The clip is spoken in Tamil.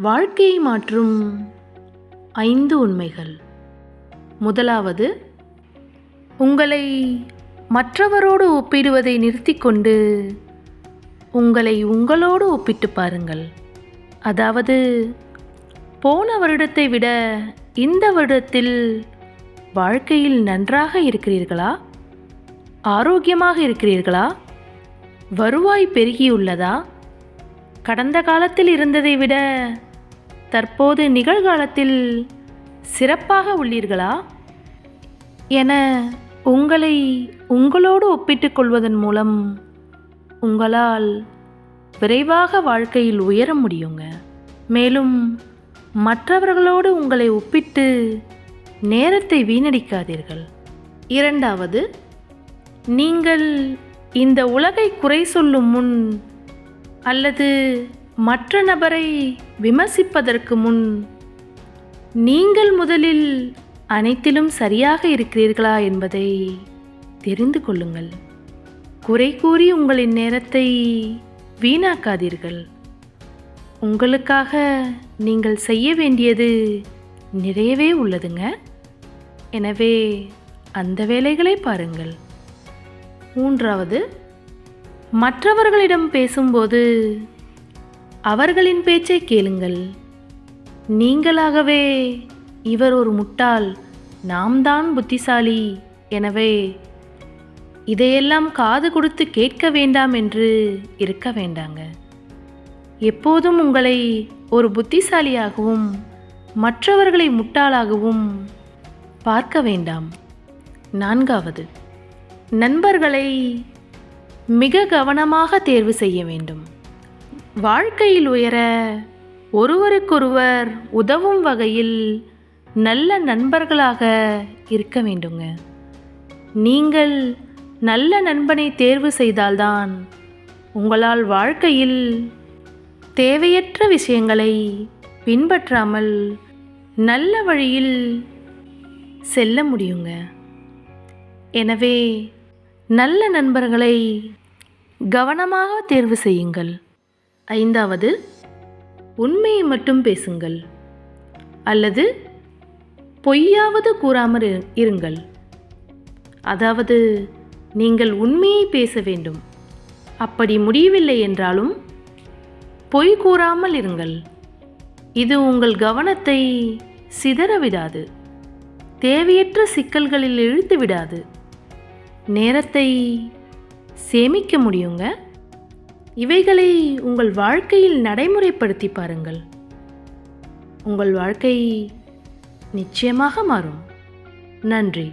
வாழ்க்கையை மாற்றும் 5 உண்மைகள். முதலாவது, உங்களை மற்றவரோடு ஒப்பிடுவதை நிறுத்திக்கொண்டு உங்களை உங்களோடு ஒப்பிட்டு பாருங்கள். அதாவது, போன வருடத்தை விட இந்த வருடத்தில் வாழ்க்கையில் நன்றாக இருக்கிறீர்களா? ஆரோக்கியமாக இருக்கிறீர்களா? வருவாய் பெருகியுள்ளதா? கடந்த காலத்தில் இருந்ததை விட தற்போது நிகழ்காலத்தில் சிறப்பாக உள்ளீர்களா என உங்களை உங்களோடு ஒப்பிட்டுக் கொள்வதன் மூலம் உங்களால் விரைவாக வாழ்க்கையில் உயர முடியுங்க. மேலும் மற்றவர்களோடு உங்களை ஒப்பிட்டு நேரத்தை வீணடிக்காதீர்கள். இரண்டாவது, நீங்கள் இந்த உலகை குறை சொல்லும் முன் அல்லது மற்ற நபரை விமர்சிப்பதற்கு முன் நீங்கள் முதலில் அனைத்திலும் சரியாக இருக்கிறீர்களா என்பதை தெரிந்து கொள்ளுங்கள். குறை கூறி உங்களின் நேரத்தை வீணாக்காதீர்கள். உங்களுக்காக நீங்கள் செய்ய வேண்டியது நிறையவே உள்ளதுங்க. எனவே அந்த வேலைகளை பாருங்கள். மூன்றாவது, மற்றவர்களிடம் பேசும்போது அவர்களின் பேச்சை கேளுங்கள். நீங்களாகவே இவர் ஒரு முட்டாள், நாம் தான் புத்திசாலி, எனவே இதையெல்லாம் காது கொடுத்து கேட்க வேண்டாம் என்று இருக்க வேண்டாங்க. எப்போதும் உங்களை ஒரு புத்திசாலியாகவும் மற்றவர்களை முட்டாளாகவும் பார்க்க வேண்டாம். நான்காவது, நண்பர்களை மிக கவனமாக தேர்வு செய்ய வேண்டும். வாழ்க்கையில் உயர ஒருவருக்கொருவர் உதவும் வகையில் நல்ல நண்பர்களாக இருக்க வேண்டுங்க. நீங்கள் நல்ல நண்பனை தேர்வு செய்தால்தான் உங்களால் வாழ்க்கையில் தேவையற்ற விஷயங்களை பின்பற்றாமல் நல்ல வழியில் செல்ல முடியுங்க. எனவே நல்ல நண்பர்களை கவனமாக தேர்வு செய்யுங்கள். ஐந்தாவது, உண்மையை மட்டும் பேசுங்கள் அல்லது பொய்யாவது கூறாமல் இருங்கள். அதாவது, நீங்கள் உண்மையை பேச வேண்டும். அப்படி முடியவில்லை என்றாலும் பொய் கூறாமல் இருங்கள். இது உங்கள் கவனத்தை சிதறவிடாது, தேவையற்ற சிக்கல்களில் இழுத்து விடாது, நேரத்தை சேமிக்க முடியுங்க. இவைகளை உங்கள் வாழ்க்கையில் நடைமுறைப்படுத்தி பாருங்கள். உங்கள் வாழ்க்கை நிச்சயமாக மாறும். நன்றி.